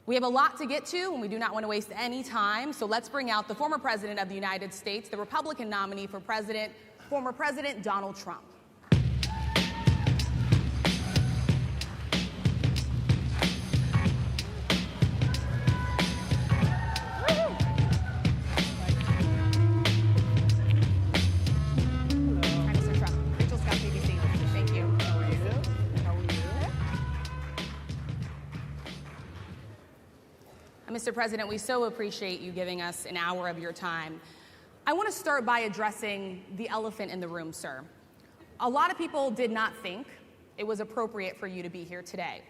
We have a lot to get to, and we do not want to waste any time, so let's bring out the former President of the United States, the Republican nominee for President, former President Donald Trump. Mr. President, we so appreciate you giving us an hour of your time. I want to start by addressing the elephant in the room, sir. A lot of people did not think it was appropriate for you to be here today.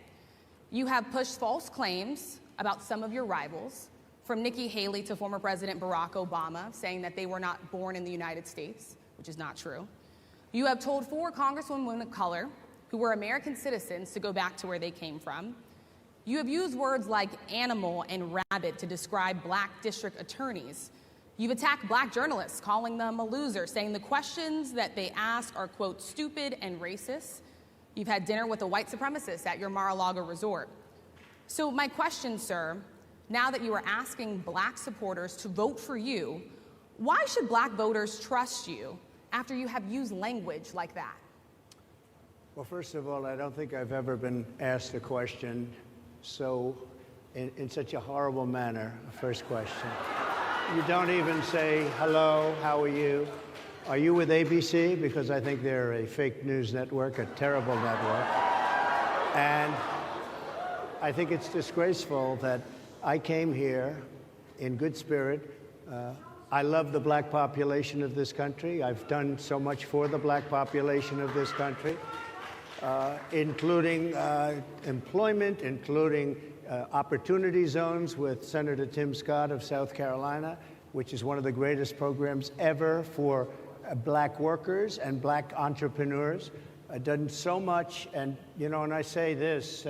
You have pushed false claims about some of your rivals, from Nikki Haley to former President Barack Obama, saying that they were not born in the United States, which is not true. You have told 4 congresswomen of color who were American citizens to go back to where they came from. You have used words like animal and rabbit to describe black district attorneys. You've attacked black journalists, calling them a loser, saying the questions that they ask are, quote, stupid and racist. You've had dinner with a white supremacist at your Mar-a-Lago resort. So my question, sir, now that you are asking black supporters to vote for you, why should black voters trust you after you have used language like that? Well, first of all, I don't think I've ever been asked a question in such a horrible manner. First question. You don't even say, hello, how are you? Are you with ABC? Because I think they're a fake news network, a terrible network. And I think it's disgraceful that I came here in good spirit. I love the black population of this country. I've done so much for the black population of this country. Including employment, including opportunity zones with Senator Tim Scott of South Carolina, which is one of the greatest programs ever for black workers and black entrepreneurs. I've done so much, and you know, and I say this,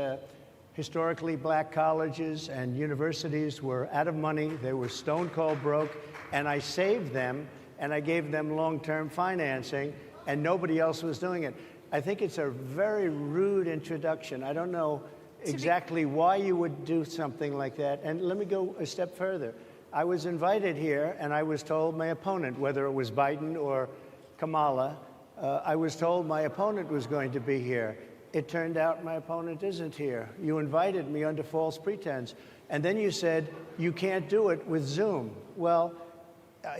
historically black colleges and universities were out of money, they were stone cold broke, and I saved them, and I gave them long-term financing, and nobody else was doing it. I think it's a very rude introduction. I don't know exactly why you would do something like that. And let me go a step further. I was invited here, and I was told my opponent, whether it was Biden or Kamala, I was told my opponent was going to be here. It turned out my opponent isn't here. You invited me under false pretense. And then you said, you can't do it with Zoom. Well,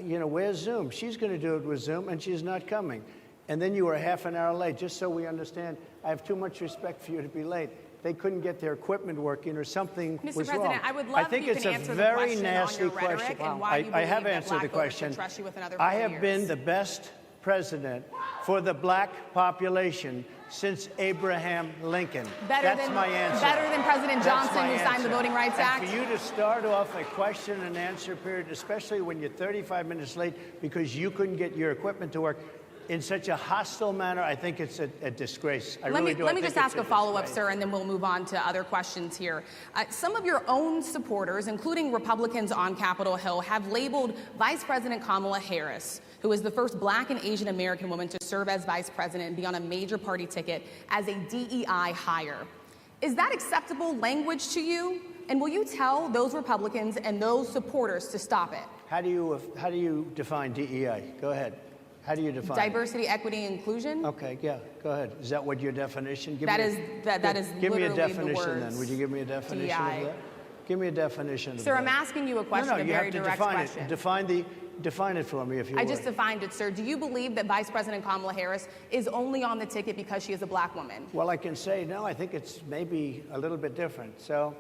you know, where's Zoom? She's going to do it with Zoom, and she's not coming. And then you were half an hour late, just so we understand. I have too much respect for you to be late. They couldn't get their equipment working or something was wrong. Mr. President, I would love if you can answer the question on your rhetoric and why you believe that black voters should trust you with another 4 years. I have been the best president for the black population since Abraham Lincoln. That's my answer. Better than President Johnson, who signed the Voting Rights Act? And for you to start off a question and answer period, especially when you're 35 minutes late because you couldn't get your equipment to work, in such a hostile manner, I think it's a disgrace. Let me just ask a follow-up, sir, and then we'll move on to other questions here. Some of your own supporters, including Republicans on Capitol Hill, have labeled Vice President Kamala Harris, who is the first black and Asian American woman to serve as vice president and be on a major party ticket, as a DEI hire. Is that acceptable language to you? And will you tell those Republicans and those supporters to stop it? How do you define DEI? Go ahead. How do you define diversity, equity, inclusion? Okay, yeah, go ahead. Is that what your definition? That is give me a literally definition the words then. Would you give me a definition DEI. of that? Give me a definition of that. Sir, I'm asking you a question, a very direct question. Define it for me, if you would. I just defined it, sir. Do you believe that Vice President Kamala Harris is only on the ticket because she is a black woman? Well, I can say no. I think it's maybe a little bit different. So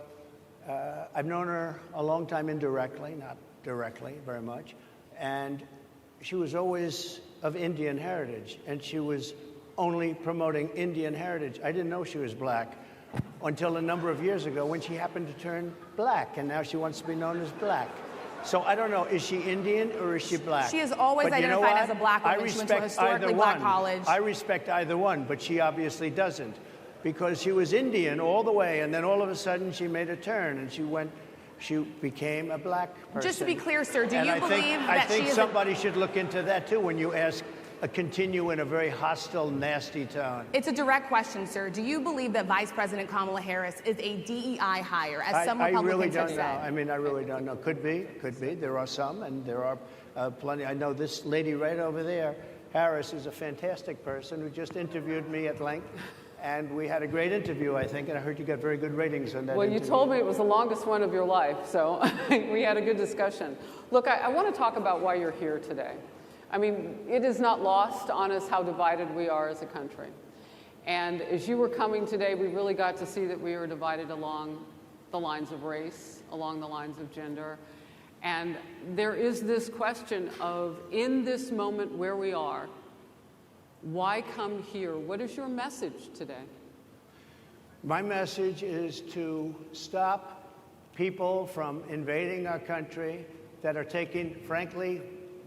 I've known her a long time indirectly, not directly very much, and she was always of Indian heritage, and she was only promoting Indian heritage. I didn't know she was black until a number of years ago when she happened to turn black, and now she wants to be known as black. So I don't know, is she Indian or is she black? She is always identified as a black woman. She went to a historically black college. I respect either one, but she obviously doesn't, because she was Indian all the way, and then all of a sudden she made a turn, and she became a black person. Just to be clear, sir, do you believe that she is... I think somebody should look into that, too, when you ask continue in a very hostile, nasty tone. It's a direct question, sir. Do you believe that Vice President Kamala Harris is a DEI hire, as some Republicans I really don't have know. said? I mean, I really don't know. Could be. There are some, and there are plenty. I know this lady right over there, Harris, is a fantastic person who just interviewed me at length. And we had a great interview, I think, and I heard you got very good ratings on that interview. You told me it was the longest one of your life, so we had a good discussion. Look, I want to talk about why you're here today. I mean, it is not lost on us how divided we are as a country. And as you were coming today, we really got to see that we were divided along the lines of race, along the lines of gender. And there is this question of, in this moment where we are, why come here? What is your message today? My message is to stop people from invading our country that are taking, frankly,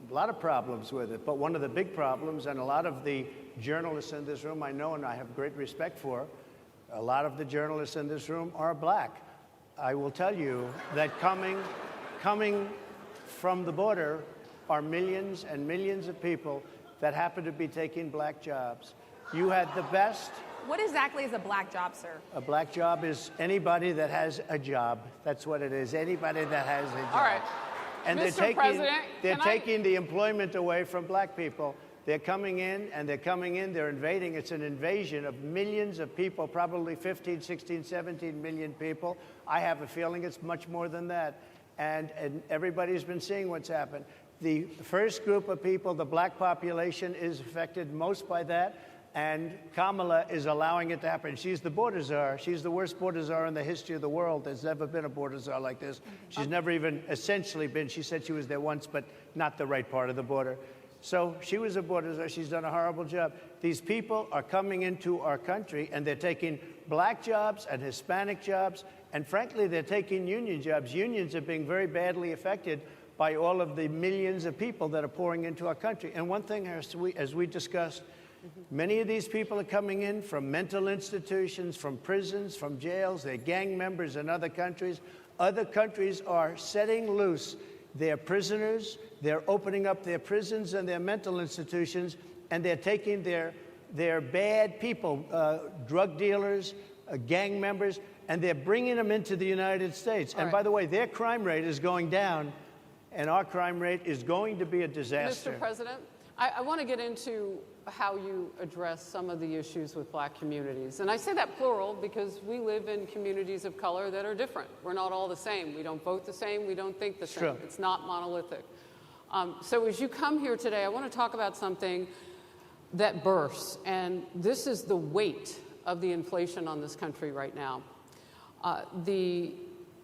a lot of problems with it. But one of the big problems, and a lot of the journalists in this room I know and I have great respect for, a lot of the journalists in this room are black. I will tell you that coming from the border are millions and millions of people that happen to be taking black jobs. You had the best. What exactly is a black job, sir? A black job is anybody that has a job. That's what it is. Anybody that has a job. All right. And Mr. President, they're taking the employment away from black people. They're coming in, they're invading. It's an invasion of millions of people, probably 15, 16, 17 million people. I have a feeling it's much more than that. And everybody's been seeing what's happened. The first group of people, the black population, is affected most by that, and Kamala is allowing it to happen. She's the border czar. She's the worst border czar in the history of the world. There's never been a border czar like this. She's never even essentially been. She said she was there once, but not the right part of the border. So she was a border czar. She's done a horrible job. These people are coming into our country, and they're taking black jobs and Hispanic jobs, and frankly, they're taking union jobs. Unions are being very badly affected by all of the millions of people that are pouring into our country. And one thing, as we discussed, many of these people are coming in from mental institutions, from prisons, from jails. They're gang members in other countries. Other countries are setting loose their prisoners. They're opening up their prisons and their mental institutions, and they're taking their bad people, drug dealers, gang members, and they're bringing them into the United States. And by the way, their crime rate is going down, and our crime rate is going to be a disaster. Mr. President, I want to get into how you address some of the issues with black communities. And I say that plural because we live in communities of color that are different. We're not all the same. We don't vote the same. We don't think the same. True. It's not monolithic. So as you come here today, I want to talk about something that bursts. And this is the weight of the inflation on this country right now. The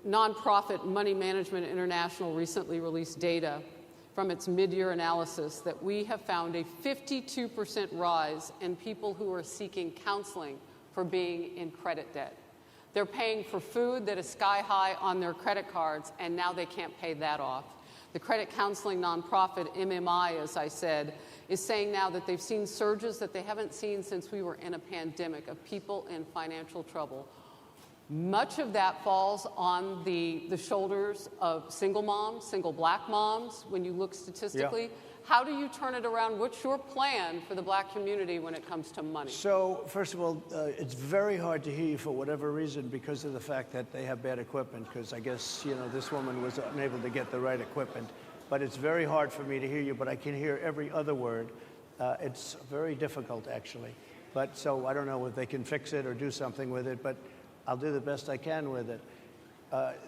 nonprofit Money Management International recently released data from its mid-year analysis that we have found a 52% rise in people who are seeking counseling for being in credit debt. They're paying for food that is sky high on their credit cards, and now they can't pay that off. The credit counseling nonprofit MMI, as I said, is saying now that they've seen surges that they haven't seen since we were in a pandemic of people in financial trouble. Much of that falls on the shoulders of single moms, single black moms, when you look statistically. Yeah. How do you turn it around? What's your plan for the black community when it comes to money? So, first of all, it's very hard to hear you for whatever reason because of the fact that they have bad equipment, because I guess, you know, this woman was unable to get the right equipment. But it's very hard for me to hear you, but I can hear every other word. It's very difficult, actually. But so I don't know if they can fix it or do something with it, but I'll do the best I can with it.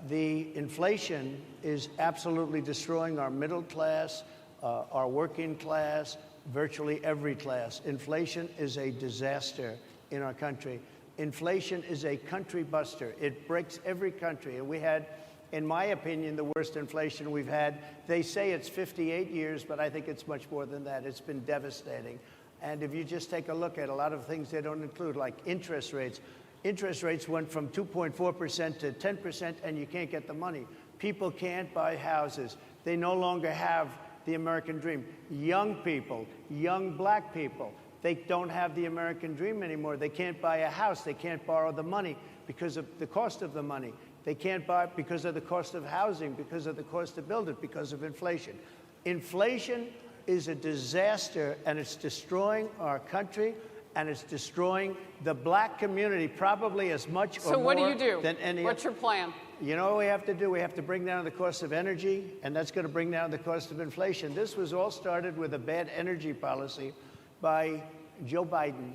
The inflation is absolutely destroying our middle class, our working class, virtually every class. Inflation is a disaster in our country. Inflation is a country buster. It breaks every country. And we had, in my opinion, the worst inflation we've had. They say it's 58 years, but I think it's much more than that. It's been devastating. And if you just take a look at a lot of things they don't include, like interest rates. Interest rates went from 2.4% to 10%, and you can't get the money. People can't buy houses. They no longer have the American dream. Young people, young black people, they don't have the American dream anymore. They can't buy a house. They can't borrow the money because of the cost of the money. They can't buy it because of the cost of housing, because of the cost to build it, because of inflation. Inflation is a disaster, and it's destroying our country, and it's destroying the black community probably as much or So what do more you do? than any What's your plan? You know what we have to do? We have to bring down the cost of energy, and that's going to bring down the cost of inflation. This was all started with a bad energy policy by Joe Biden.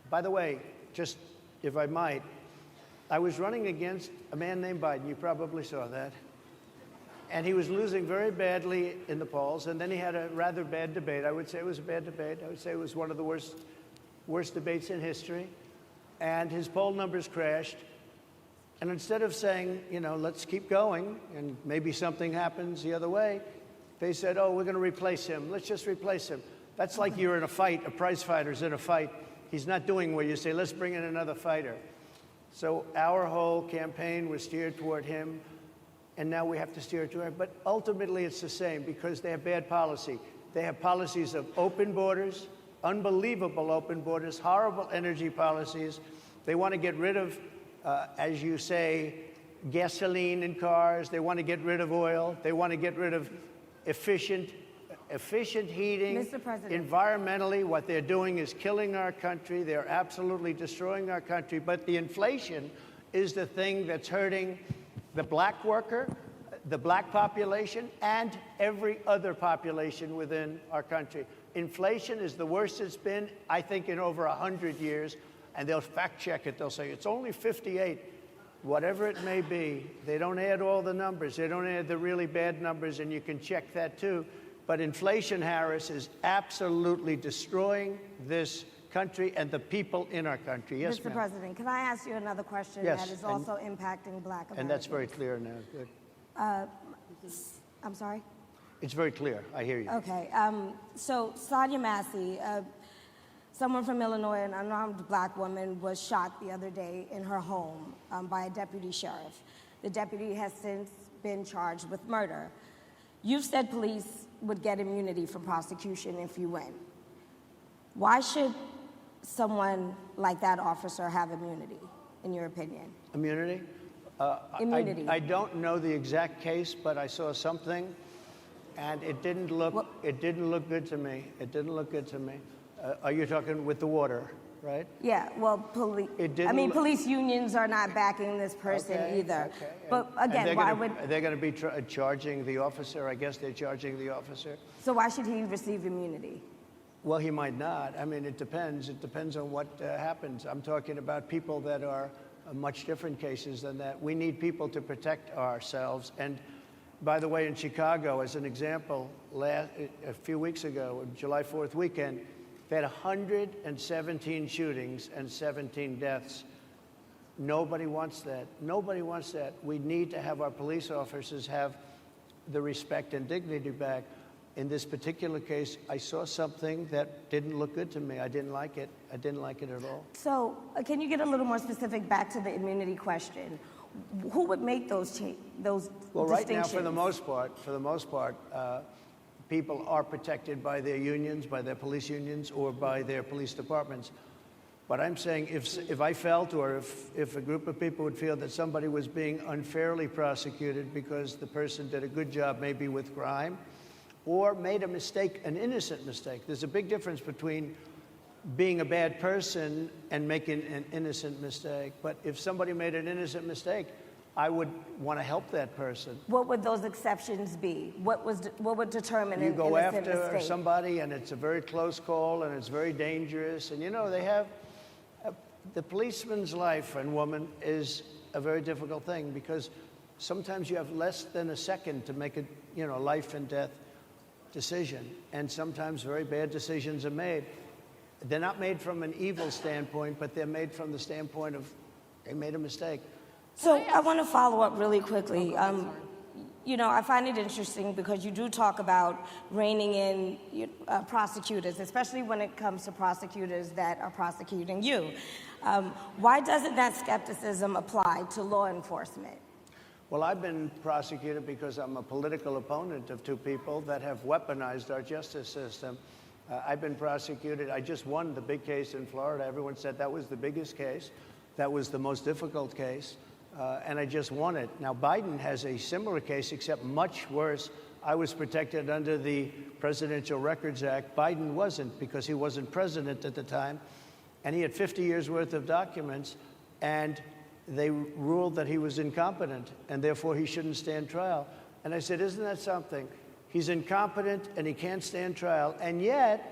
By the way, just if I might, I was running against a man named Biden. You probably saw that. And he was losing very badly in the polls, and then he had a rather bad debate. I would say it was a bad debate. I would say it was one of the worst debates in history. And his poll numbers crashed. And instead of saying, you know, let's keep going and maybe something happens the other way, they said, oh, we're going to replace him. Let's just replace him. That's like you're in a fight, a prize fighter's in a fight. He's not doing well. You say, let's bring in another fighter. So our whole campaign was steered toward him, and now we have to steer toward him. But ultimately, it's the same because they have bad policy. They have policies of open borders, unbelievable open borders, horrible energy policies. They want to get rid of, as you say, gasoline in cars. They want to get rid of oil. They want to get rid of efficient heating. Mr. President. Environmentally, what they're doing is killing our country. They're absolutely destroying our country. But the inflation is the thing that's hurting the black worker, the black population, and every other population within our country. Inflation is the worst it's been, I think, in over 100 years. And they'll fact check it. They'll say it's only 58. Whatever it may be, they don't add all the numbers. They don't add the really bad numbers, and you can check that too. But inflation, Harris, is absolutely destroying this country and the people in our country. Yes, Mr. ma'am. President, can I ask you another question Yes, that is and- also impacting black Americans? And that's very clear now. Good. I'm sorry? It's very clear. I hear you. Okay. So Sonia Massey, someone from Illinois, an unarmed black woman, was shot the other day in her home by a deputy sheriff. The deputy has since been charged with murder. You've said police would get immunity from prosecution if you win. Why should someone like that officer have immunity, in your opinion? Immunity? Immunity. I don't know the exact case, but I saw something, and it didn't look good to me. It didn't look good to me. Are you talking with the water, right? Yeah, well, police unions are not backing this person either. Okay. But again, why would... They're going to be charging the officer. I guess they're charging the officer. So why should he receive immunity? Well, he might not. I mean, it depends. It depends on what happens. I'm talking about people that are much different cases than that. We need people to protect ourselves. And by the way, in Chicago, as an example, a few weeks ago, July 4th weekend, they had 117 shootings and 17 deaths. Nobody wants that. Nobody wants that. We need to have our police officers have the respect and dignity back. In this particular case, I saw something that didn't look good to me. I didn't like it. I didn't like it at all. So can you get a little more specific back to the immunity question? Who would make those distinctions? Well, right now, for the most part, people are protected by their unions, by their police unions, or by their police departments. But I'm saying if I felt, or if a group of people would feel that somebody was being unfairly prosecuted because the person did a good job maybe with crime, or made a mistake, an innocent mistake. There's a big difference between being a bad person and making an innocent mistake. But if somebody made an innocent mistake, I would want to help that person. What would those exceptions be? What would determine You an go innocent after mistake? somebody, and it's a very close call, and it's very dangerous. And you know, they have the policeman's life and woman is a very difficult thing because sometimes you have less than a second to make a life and death decision, and sometimes very bad decisions are made. They're not made from an evil standpoint, but they're made from the standpoint of they made a mistake. So I want to follow up really quickly. I find it interesting because you do talk about reining in prosecutors, especially when it comes to prosecutors that are prosecuting you. Why doesn't that skepticism apply to law enforcement? Well, I've been prosecuted because I'm a political opponent of two people that have weaponized our justice system. I've been prosecuted. I just won the big case in Florida. Everyone said that was the biggest case. That was the most difficult case. and I just won it. Now, Biden has a similar case, except much worse. I was protected under the Presidential Records Act. Biden wasn't, because he wasn't president at the time, and he had 50 years worth of documents, and they ruled that he was incompetent, and therefore he shouldn't stand trial. And I said, isn't that something? He's incompetent, and he can't stand trial, and yet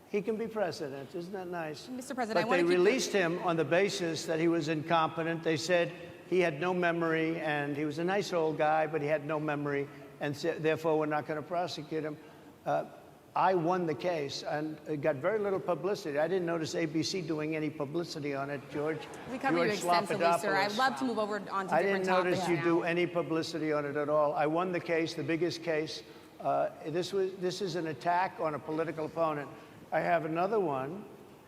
he can be president. Isn't that nice? Mr. President, but they released him on the basis that he was incompetent. They said he had no memory, and he was a nice old guy, but he had no memory, and therefore we're not going to prosecute him. I won the case, and it got very little publicity. I didn't notice ABC doing any publicity on it, George. We covered you extensively, sir. I'd love to move over on to I different didn't topics notice you now. do any publicity on it at all. I won the case, the biggest case. This is an attack on a political opponent. I have another one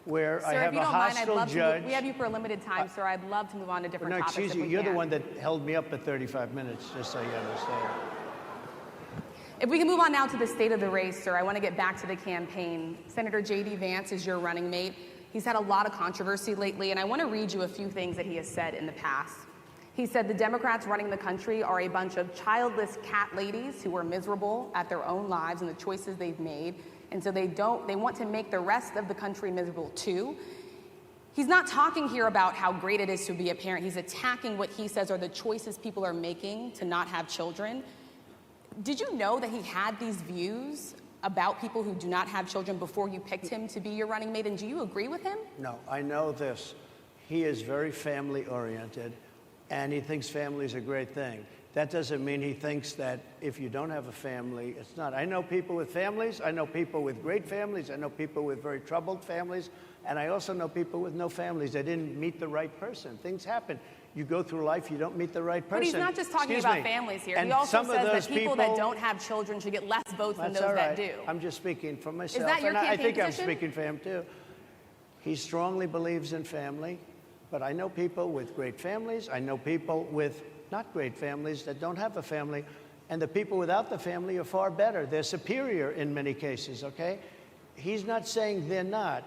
where Sir, I have if you a don't mind, I'd hostile love judge. to we have you for a limited time, sir. I'd love to move on to different No, topics. excuse if you. we You're the can. one that held me up at 35 minutes, just so you understand. If we can move on now to the state of the race, sir, I want to get back to the campaign. Senator J.D. Vance is your running mate. He's had a lot of controversy lately, and I want to read you a few things that he has said in the past. He said the Democrats running the country are a bunch of childless cat ladies who are miserable at their own lives and the choices they've made, and so they want to make the rest of the country miserable too. He's not talking here about how great it is to be a parent. He's attacking what he says are the choices people are making to not have children. Did you know that he had these views about people who do not have children before you picked him to be your running mate, and do you agree with him? No, I know this. He is very family-oriented, and he thinks family is a great thing. That doesn't mean he thinks that if you don't have a family, it's not. I know people with families. I know people with great families. I know people with very troubled families. And I also know people with no families. They didn't meet the right person. Things happen. You go through life, you don't meet the right person. But he's not just talking about families here. And he also some of says those that people that don't have children should get less votes than those that do. I'm just speaking for myself. Is that your and I campaign think position? I'm speaking for him, too. He strongly believes in family, but I know people with great families. I know people with not great families that don't have a family, and the people without the family are far better. They're superior in many cases, okay? He's not saying they're not.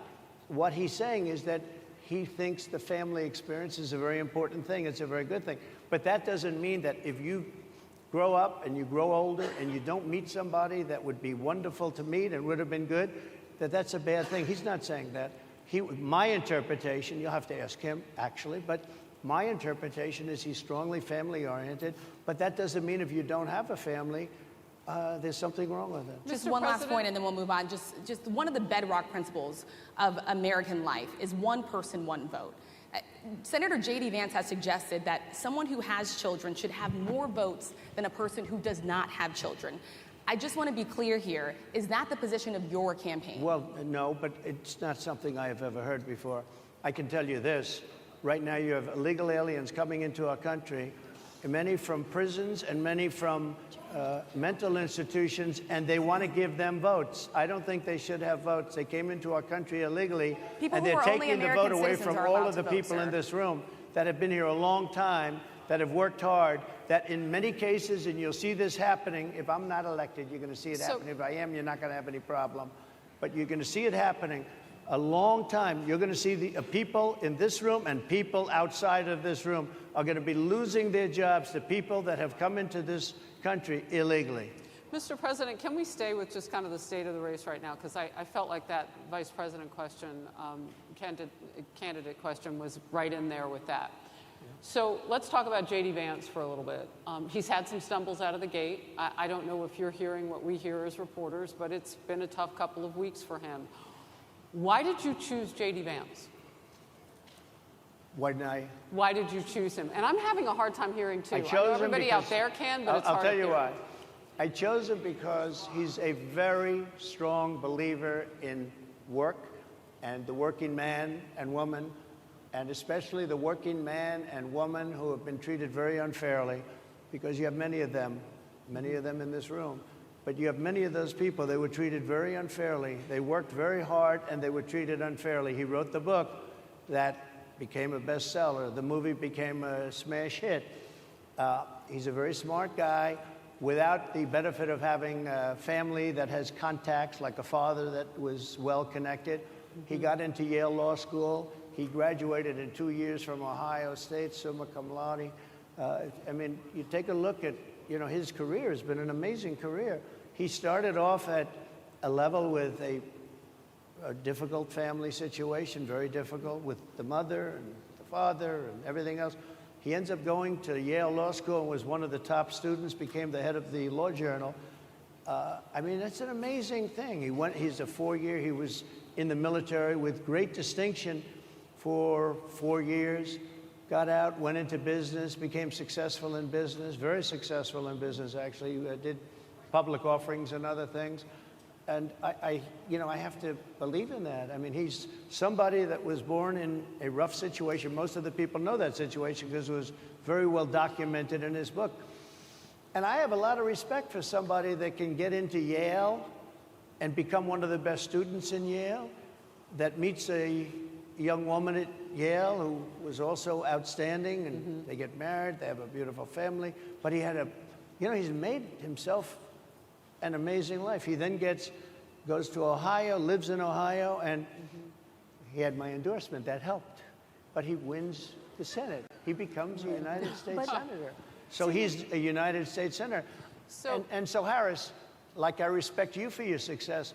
What he's saying is that he thinks the family experience is a very important thing. It's a very good thing. But that doesn't mean that if you grow up and you grow older and you don't meet somebody that would be wonderful to meet and would have been good, that that's a bad thing. He's not saying that. My interpretation, you'll have to ask him, actually, but my interpretation is he's strongly family-oriented, but that doesn't mean if you don't have a family, there's something wrong with it. Just Mr. one last President? point, and then we'll move on. Just one of the bedrock principles of American life is one person, one vote. Senator J.D. Vance has suggested that someone who has children should have more votes than a person who does not have children. I just want to be clear here. Is that the position of your campaign? Well, no, but it's not something I have ever heard before. I can tell you this. Right now you have illegal aliens coming into our country, many from prisons and many from mental institutions, and they want to give them votes. I don't think they should have votes. They came into our country illegally, People and who they're are only taking the American vote away citizens from are all allowed of the to vote, people sir. in this room that have been here a long time, that have worked hard, that in many cases, and you'll see this happening, if I'm not elected, you're going to see it happening. If I am, you're not going to have any problem. But you're going to see it happening a long time. You're going to see the people in this room and people outside of this room are going to be losing their jobs to people that have come into this country illegally. Mr. President, can we stay with just kind of the state of the race right now? Because I felt like that vice president question, candidate question was right in there with that. So let's talk about J.D. Vance for a little bit. He's had some stumbles out of the gate. I don't know if you're hearing what we hear as reporters, but it's been a tough couple of weeks for him. Why did you choose J.D. Vance? Why did you choose him? And I'm having a hard time hearing, too. I I know chose him everybody because, out there can, but it's I'll hard tell to you hear. why. I chose him because he's a very strong believer in work and the working man and woman, and especially the working man and woman who have been treated very unfairly, because you have many of them in this room. But you have many of those people, they were treated very unfairly. They worked very hard and they were treated unfairly. He wrote the book that became a bestseller. The movie became a smash hit. He's a very smart guy without the benefit of having a family that has contacts, like a father that was well connected. He got into Yale Law School. He graduated in 2 years from Ohio State, summa cum laude. I mean, you take a look at, you know, his career has been an amazing career. He started off at a level with a difficult family situation, very difficult with the mother and the father and everything else. He ends up going to Yale Law School and was one of the top students, became the head of the Law Journal. I mean, that's an amazing thing. He's a 4-year, he was in the military with great distinction for 4 years, got out, went into business, became successful in business, very successful in business, actually, did public offerings and other things. And you know, I have to believe in that. I mean, he's somebody that was born in a rough situation. Most of the people know that situation because it was very well documented in his book. And I have a lot of respect for somebody that can get into Yale and become one of the best students in Yale, that meets a young woman at Yale who was also outstanding, and they get married, they have a beautiful family. But he had you know, he's made himself an amazing life. He then goes to Ohio, lives in Ohio, and he had my endorsement. That helped. But he wins the Senate. He becomes a United States Senator. So he's a United States Senator. So, and so, Harris, like I respect you for your success,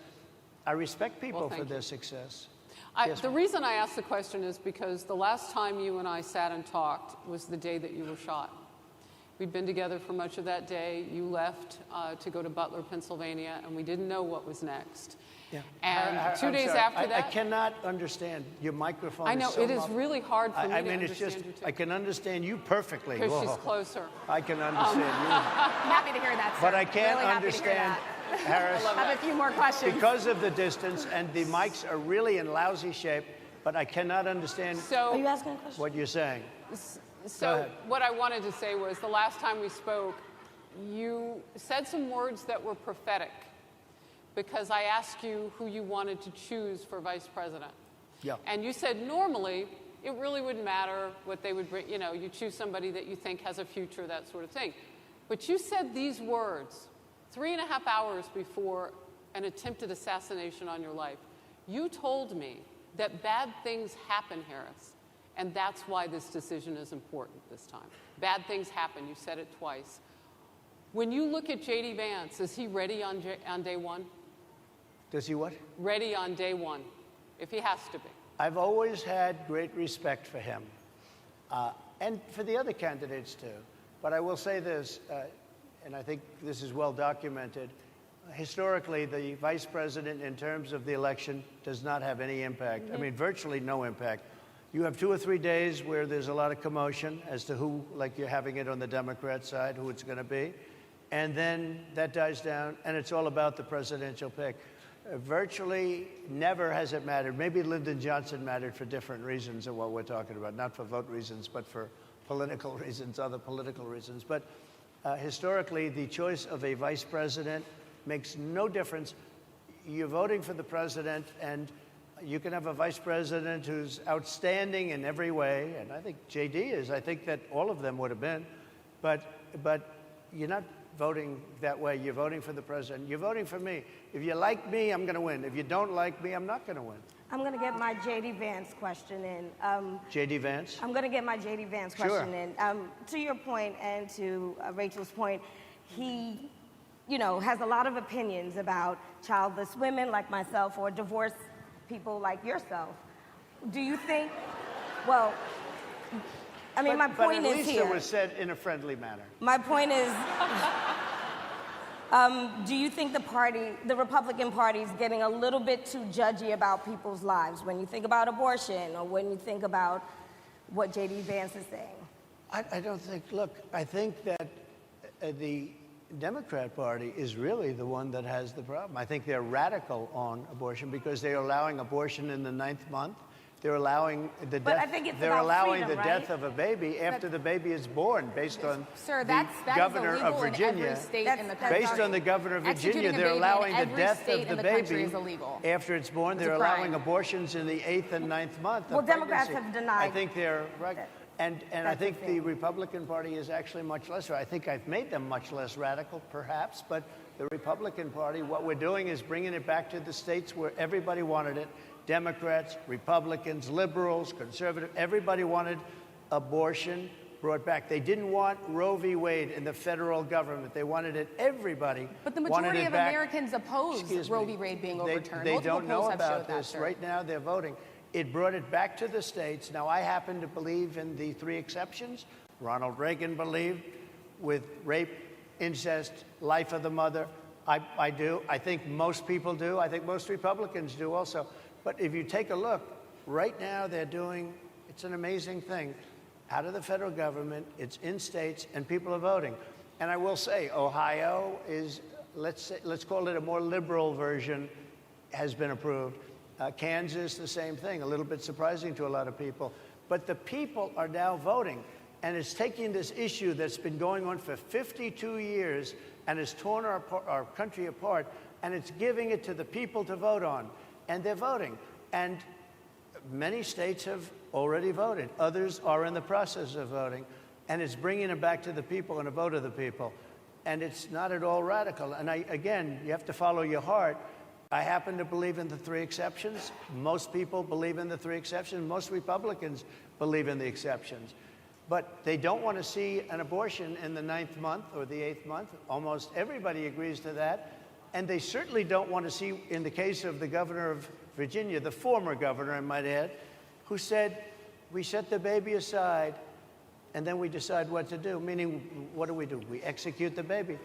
I respect people for their success. The reason I asked the question is because the last time you and I sat and talked was the day that you were shot. We'd been together for much of that day. You left to go to Butler, Pennsylvania, and we didn't know what was next. Yeah. And 2 days after that... I cannot understand. Your microphone I know, is so it is really hard for me to mean, it's understand just, you too. I can understand you perfectly. Because she's closer. I can understand you. I'm happy to hear that, sir. But I can't really understand, Harris, I have a few more questions. because of the distance, and the mics are really in lousy shape, but I cannot understand Are you asking a question? what you're saying. So what I wanted to say was the last time we spoke, you said some words that were prophetic because I asked you who you wanted to choose for vice president. Yeah. And you said normally it really wouldn't matter what they would bring. You know, you choose somebody that you think has a future, that sort of thing. But you said these words 3.5 hours before an attempted assassination on your life. You told me that bad things happen, Harris. And that's why this decision is important this time. Bad things happen. You said it twice. When you look at J.D. Vance, is he ready on day one? Does he what? Ready on day one, if he has to be. I've always had great respect for him, and for the other candidates too. But I will say this, and I think this is well documented. Historically, the vice president, in terms of the election, does not have any impact. I mean, virtually no impact. You have 2 or 3 days where there's a lot of commotion as to who, like you're having it on the Democrat side, who it's going to be. And then that dies down, and it's all about the presidential pick. Virtually never has it mattered. Maybe Lyndon Johnson mattered for different reasons of what we're talking about, not for vote reasons, but for political reasons, other political reasons. But historically, the choice of a vice president makes no difference. You're voting for the president, and you can have a vice president who's outstanding in every way, and I think J.D. is. I think that all of them would have been. But you're not voting that way. You're voting for the president. You're voting for me. If you like me, I'm going to win. If you don't like me, I'm not going to win. I'm going to get my J.D. Vance question in. J.D. Vance? I'm going to get my J.D. Vance question in. To your point and to Rachel's point, he, you know, has a lot of opinions about childless women like myself or divorced people like yourself. Do you think, well, I mean, my point is here. But at least it was said in a friendly manner. My point is, do you think the Republican Party is getting a little bit too judgy about people's lives when you think about abortion or when you think about what J.D. Vance is saying? I don't think, look, I think that the Democrat Party is really the one that has the problem. I think they're radical on abortion because they're allowing abortion in the 9th month. They're allowing the death. But I think it's they're about allowing freedom, the death of a baby after the baby is born, based on the governor of Virginia. In every state in the country. Based on the governor of Virginia, they're allowing the death of the baby after it's born. They're allowing abortions in the 8th and 9th month. Well, Democrats have denied. I think they're right. And I think the Republican Party is actually much less. I think I've made them much less radical, perhaps, but the Republican Party, what we're doing is bringing it back to the states where everybody wanted it. Democrats, Republicans, liberals, conservative, everybody wanted abortion brought back. They didn't want Roe v. Wade in the federal government. They wanted it, everybody But the wanted majority it of back. Americans oppose Excuse Roe me. v. Wade being overturned. They Multiple don't know polls have about showed that, this. sir. Right now, they're voting. It brought it back to the states. Now, I happen to believe in the 3 exceptions. Ronald Reagan believed with rape, incest, life of the mother. I do. I think most people do. I think most Republicans do also. But if you take a look, right now they're doing, it's an amazing thing, out of the federal government, it's in states, and people are voting. And I will say, Ohio is, let's call it a more liberal version, has been approved. Kansas, the same thing, a little bit surprising to a lot of people. But the people are now voting. And it's taking this issue that's been going on for 52 years and has torn our country apart, and it's giving it to the people to vote on. And they're voting. And many states have already voted. Others are in the process of voting. And it's bringing it back to the people and a vote of the people. And it's not at all radical. And again, you have to follow your heart. I happen to believe in the 3 exceptions. Most people believe in the 3 exceptions. Most Republicans believe in the exceptions. But they don't want to see an abortion in the 9th month or the 8th month. Almost everybody agrees to that. And they certainly don't want to see, in the case of the governor of Virginia, the former governor, I might add, who said, we set the baby aside and then we decide what to do. Meaning, what do? We execute the baby.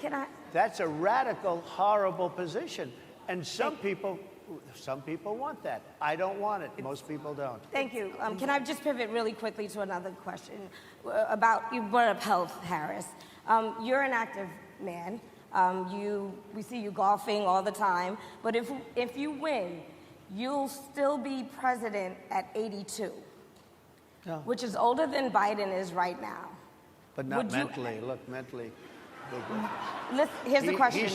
That's a radical, horrible position. And some people want that. I don't want it. Most people don't. Thank you. Can I just pivot really quickly to another question about, you brought up health, Harris. You're an active man. We see you golfing all the time. But if you win, you'll still be president at 82, which is older than Biden is right now. But not mentally. Look, mentally. Here's the question.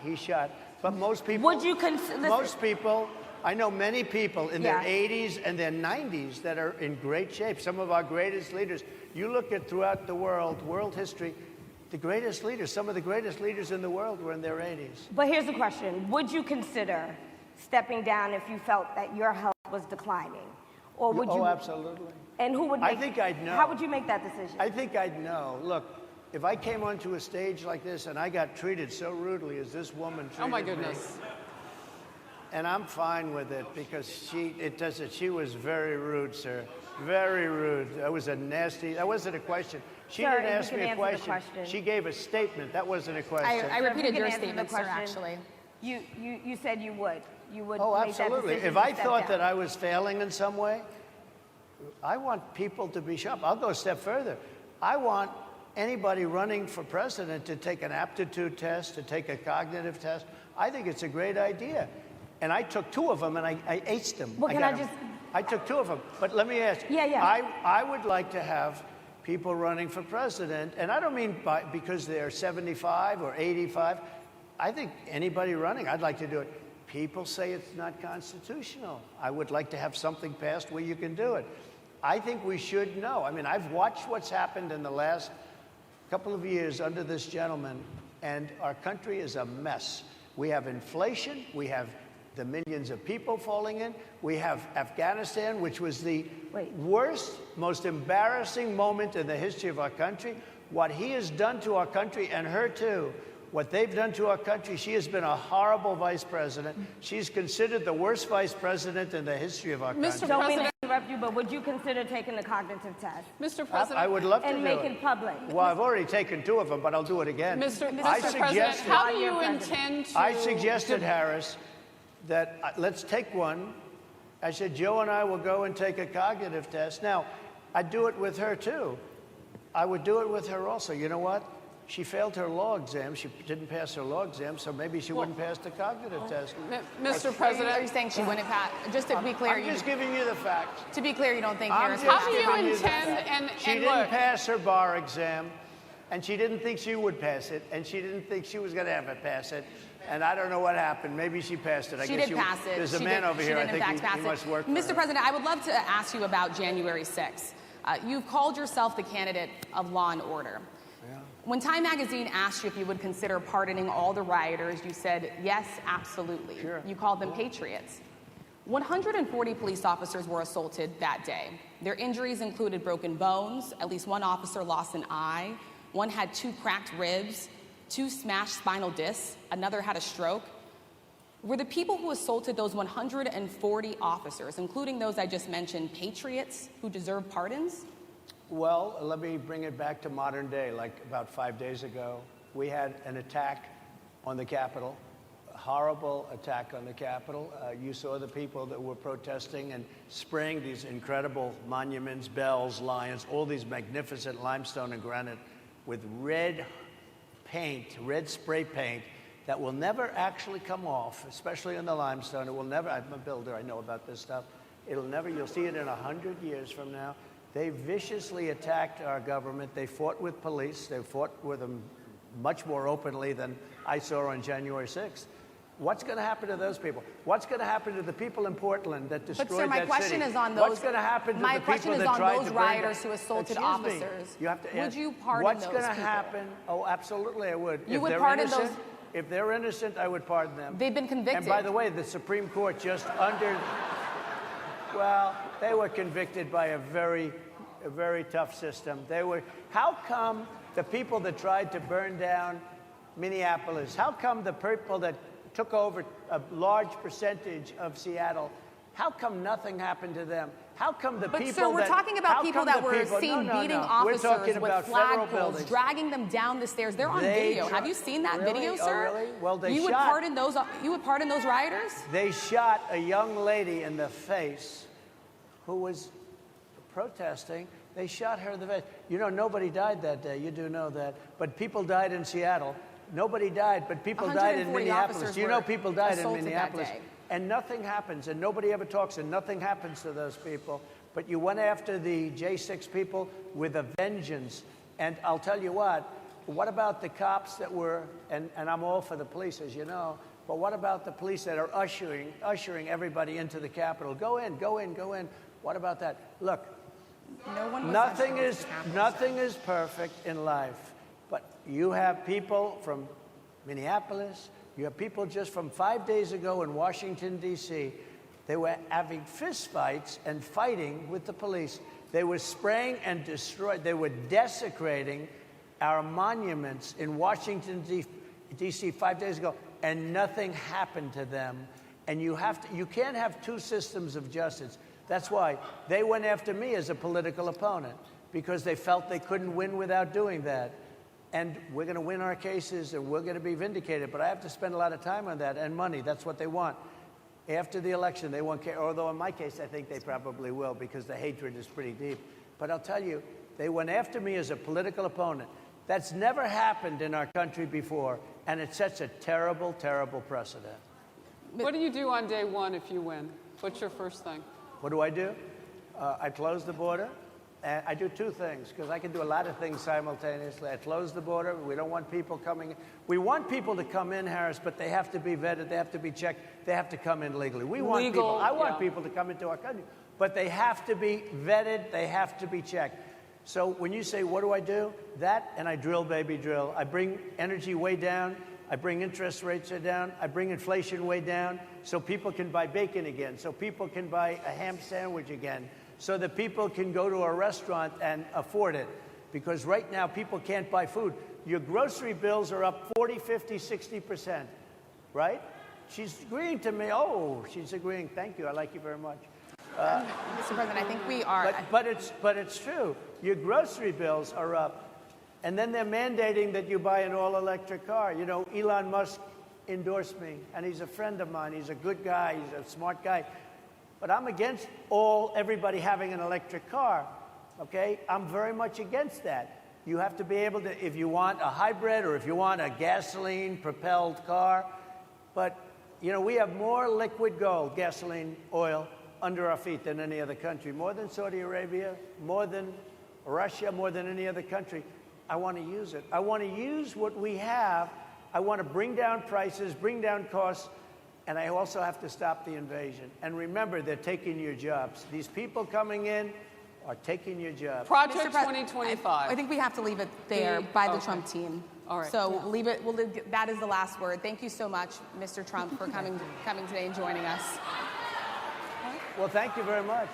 He's shot. But most people, would you consider? Most people, I know many people in their 80s and their 90s that are in great shape. Some of our greatest leaders. You look at throughout the world history, the greatest leaders, some of the greatest leaders in the world were in their 80s. But here's the question. Would you consider stepping down if you felt that your health was declining? Or would you? Oh, absolutely. And who would I think I'd know. How would you make that decision? I think I'd know. Look, if I came onto a stage like this and I got treated so rudely as this woman treated me. Oh, my goodness. And I'm fine with it because she was very rude, sir. Very rude. That wasn't a question. She didn't ask me a question. She gave a statement. That wasn't a question. I repeated your statement, sir, actually. You said you would. You would Oh, make that absolutely. decision If I to step thought down. that I was failing in some way, I want people to be sharp. I'll go a step further. I want anybody running for president to take an aptitude test, to take a cognitive test. I think it's a great idea. And I took 2 of them and I aced them. Well, I took 2 of them. But let me ask you. I would like to have people running for president, and I don't mean because they're 75 or 85. I think anybody running, I'd like to do it. People say it's not constitutional. I would like to have something passed where you can do it. I think we should know. I mean, I've watched what's happened in the last couple of years under this gentleman, and our country is a mess. We have inflation. We have the millions of people falling in. We have Afghanistan, which was the worst, most embarrassing moment in the history of our country. What he has done to our country, and her too, what they've done to our country, she has been a horrible vice president. She's considered the worst vice president in the history of our country. Mr. Don't mean President, to interrupt you, but would you consider taking the cognitive test? Mr. President, I would love to do and it. make it public? Well, I've already taken 2 of them, but I'll do it again. Mr. President, how do you intend to? I suggested, Harris, that let's take one. I said, Joe and I will go and take a cognitive test. Now, I'd do it with her, too. I would do it with her also. You know what? She failed her law exam. She didn't pass her law exam, so maybe she wouldn't pass the cognitive test. Mr. President, Are you saying she wouldn't pass? Just to be clear, I'm just giving you the facts. To be clear, you don't think Harris? how do you intend? She didn't pass her bar exam, and she didn't think she would pass it, and she didn't think she was going to ever pass it. And I don't know what happened. Maybe she passed it. She did pass it. There's a man over here. I think he must work for her. Mr. President, I would love to ask you about January 6th. You've called yourself the candidate of law and order. Yeah. When Time Magazine asked you if you would consider pardoning all the rioters, you said, yes, absolutely. Sure. You called them patriots. 140 police officers were assaulted that day. Their injuries included broken bones, at least one officer lost an eye, one had 2 cracked ribs, 2 smashed spinal discs, another had a stroke. Were the people who assaulted those 140 officers, including those I just mentioned, patriots who deserve pardons? Well, let me bring it back to modern day. Like about 5 days ago, we had an attack on the Capitol, a horrible attack on the Capitol. You saw the people that were protesting and spraying these incredible monuments, bells, lions, all these magnificent limestone and granite with red paint, red spray paint, that will never actually come off, especially in the limestone. It will never, I'm a builder, I know about this stuff. It'll never, you'll see it in 100 years from now. They viciously attacked our government. They fought with police. They fought with them much more openly than I saw on January 6th. What's going to happen to those people? What's going to happen to the people in Portland that destroyed that city? But sir, my question is on those. What's going to happen to the people that tried to burn down? My question is on those rioters who assaulted officers. You have to would you pardon what's those going to people? happen? Oh, absolutely, I would. You would pardon those? If they're innocent, I would pardon them. They've been convicted. And by the way, the Supreme Court just well, they were convicted by a very tough system. How come the people that tried to burn down Minneapolis, how come the people that took over a large percentage of Seattle, how come nothing happened to them? How come the people sir, we're talking about people that were seen beating officers with flagpoles, dragging them down the stairs. They're on video. Have you seen that video, sir? Oh, really? Well, they you would pardon those rioters? They shot a young lady in the face who was protesting. They shot her in the face. You know, nobody died that day. You do know that. But people died in Seattle. Nobody died, but people died in Minneapolis. You know people died in Minneapolis. And nothing happens, and nobody ever talks, and nothing happens to those people. But you went after the J6 people with a vengeance. And I'll tell you what about the cops that were, and I'm all for the police, as you know, but what about the police that are ushering everybody into the Capitol? Go in, go in, go in. What about that? Look, nothing is perfect in life. But you have people from Minneapolis, you have people just from 5 days ago in Washington, D.C. They were having fistfights and fighting with the police. They were spraying and destroying. They were desecrating our monuments in Washington, D.C. 5 days ago, and nothing happened to them. And you can't have two systems of justice. That's why they went after me as a political opponent, because they felt they couldn't win without doing that. And we're going to win our cases, and we're going to be vindicated. But I have to spend a lot of time on that and money. That's what they want. After the election, they won't care. Although in my case, I think they probably will, because the hatred is pretty deep. But I'll tell you, they went after me as a political opponent. That's never happened in our country before, and it sets a terrible, terrible precedent. What do you do on day one if you win? What's your first thing? What do? I close the border. And I do two things, because I can do a lot of things simultaneously. I close the border. We don't want people coming in. We want people to come in, Harris, but they have to be vetted. They have to be checked. They have to come in legally. I want people to come into our country, but they have to be vetted. They have to be checked. So when you say, what do? That, and I drill, baby, drill. I bring energy way down. I bring interest rates down. I bring inflation way down, so people can buy bacon again, so people can buy a ham sandwich again, so that people can go to a restaurant and afford it. Because right now, people can't buy food. Your grocery bills are up 40, 50, 60%, right? She's agreeing to me. Oh, she's agreeing. Thank you. I like you very much. Mr. President, I think we are. But it's true. Your grocery bills are up. And then they're mandating that you buy an all-electric car. You know, Elon Musk endorsed me, and he's a friend of mine. He's a good guy. He's a smart guy. But I'm against everybody having an electric car, okay? I'm very much against that. You have to be able to, if you want a hybrid or if you want a gasoline-propelled car. But, you know, we have more liquid gold, gasoline, oil, under our feet than any other country. More than Saudi Arabia, more than Russia, more than any other country. I want to use it. I want to use what we have. I want to bring down prices, bring down costs. And I also have to stop the invasion. And remember, they're taking your jobs. These people coming in are taking your jobs. Project 2025. I think we have to leave it there by the Trump team. All right. So leave it. That is the last word. Thank you so much, Mr. Trump, for coming today and joining us. Well, thank you very much.